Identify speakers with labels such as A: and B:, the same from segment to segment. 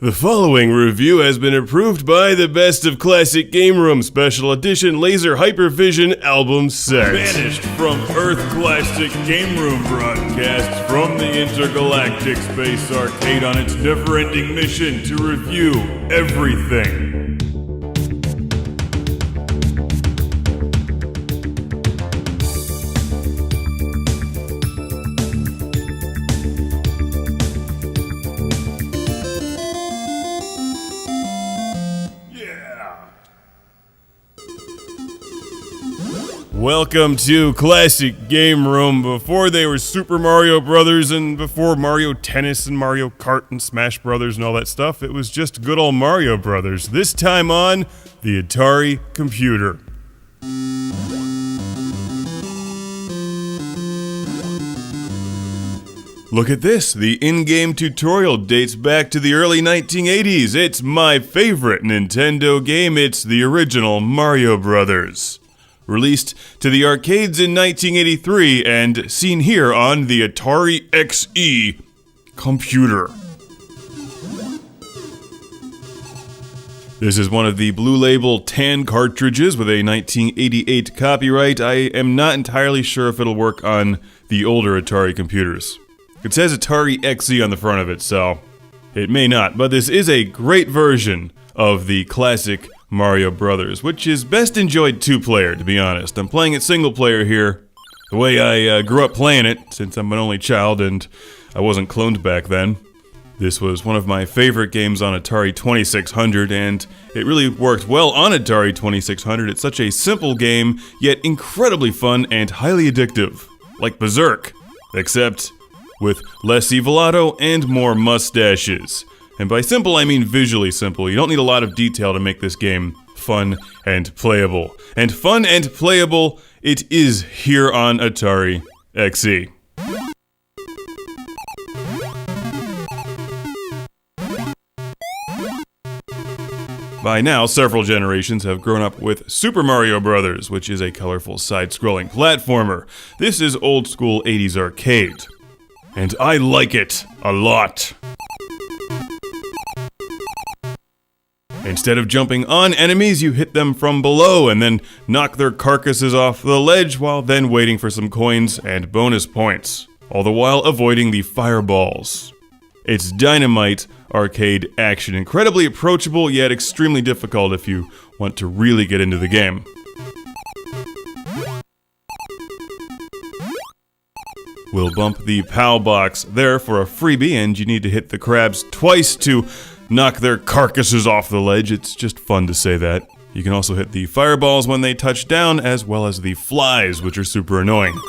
A: The following review has been approved by the Best of Classic Game Room Special Edition Laser Hypervision Album Set.
B: Banished from Earth Classic Game Room broadcasts from the Intergalactic Space Arcade on its never-ending mission to review everything.
A: Welcome to Classic Game Room, before they were Super Mario Brothers and before Mario Tennis and Mario Kart and Smash Brothers and all that stuff. It was just good old Mario Brothers, this time on the Atari computer. Look at this, the in-game tutorial dates back to the early 1980s. It's my favorite Nintendo game, it's the original Mario Brothers. Released to the arcades in 1983 and seen here on the Atari XE computer. This is one of the Blue Label tan cartridges with a 1988 copyright. I am not entirely sure if it'll work on the older Atari computers. It says Atari XE on the front of it, so it may not, but this is a great version of the classic Mario Brothers, which is best enjoyed two-player, to be honest. I'm playing it single-player here, the way I grew up playing it, since I'm an only child and I wasn't cloned back then. This was one of my favorite games on Atari 2600, and it really worked well on Atari 2600. It's such a simple game, yet incredibly fun and highly addictive, like Berserk, except with less Evil and more mustaches. And by simple, I mean visually simple. You don't need a lot of detail to make this game fun and playable. And fun and playable it is here on Atari XE. By now, several generations have grown up with Super Mario Bros., which is a colorful side-scrolling platformer. This is old-school 80s arcade. And I like it a lot. Instead of jumping on enemies, you hit them from below and then knock their carcasses off the ledge while then waiting for some coins and bonus points, all the while avoiding the fireballs. It's dynamite arcade action, incredibly approachable yet extremely difficult if you want to really get into the game. We'll bump the POW box there for a freebie, and you need to hit the crabs twice to knock their carcasses off the ledge. It's just fun to say that. You can also hit the fireballs when they touch down, as well as the flies, which are super annoying.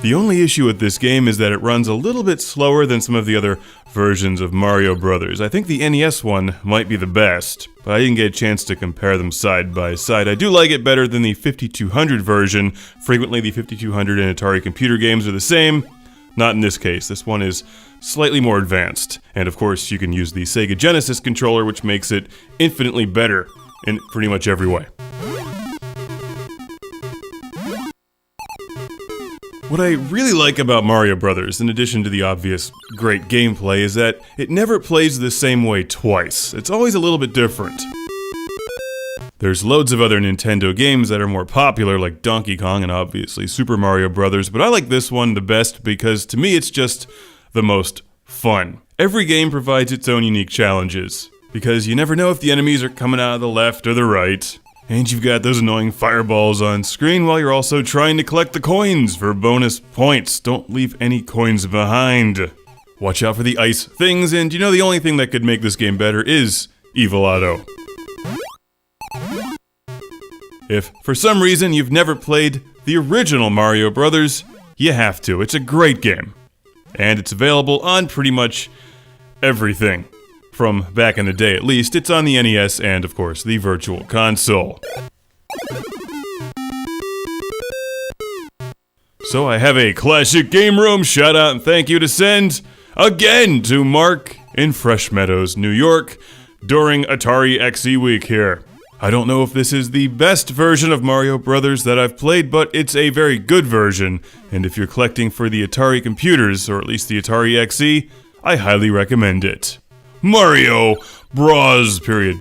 A: The only issue with this game is that it runs a little bit slower than some of the other versions of Mario Brothers. I think the NES one might be the best, but I didn't get a chance to compare them side by side. I do like it better than the 5200 version. Frequently, the 5200 and Atari computer games are the same. Not in this case. This one is slightly more advanced. And of course, you can use the Sega Genesis controller, which makes it infinitely better in pretty much every way. What I really like about Mario Brothers, in addition to the obvious great gameplay, is that it never plays the same way twice. It's always a little bit different. There's loads of other Nintendo games that are more popular, like Donkey Kong and obviously Super Mario Brothers, but I like this one the best because to me it's just the most fun. Every game provides its own unique challenges, because you never know if the enemies are coming out of the left or the right, and you've got those annoying fireballs on screen while you're also trying to collect the coins for bonus points. Don't leave any coins behind. Watch out for the ice things, and you know the only thing that could make this game better is Evil. If, for some reason, you've never played the original Mario Brothers, you have to. It's a great game. And it's available on pretty much everything. From back in the day, at least. It's on the NES and, of course, the Virtual Console. So I have a Classic Game Room shout-out and thank you to send, again, to Mark in Fresh Meadows, New York, during Atari XE Week here. I don't know if this is the best version of Mario Brothers that I've played, but it's a very good version, and if you're collecting for the Atari computers, or at least the Atari XE, I highly recommend it. Mario Bros. Period.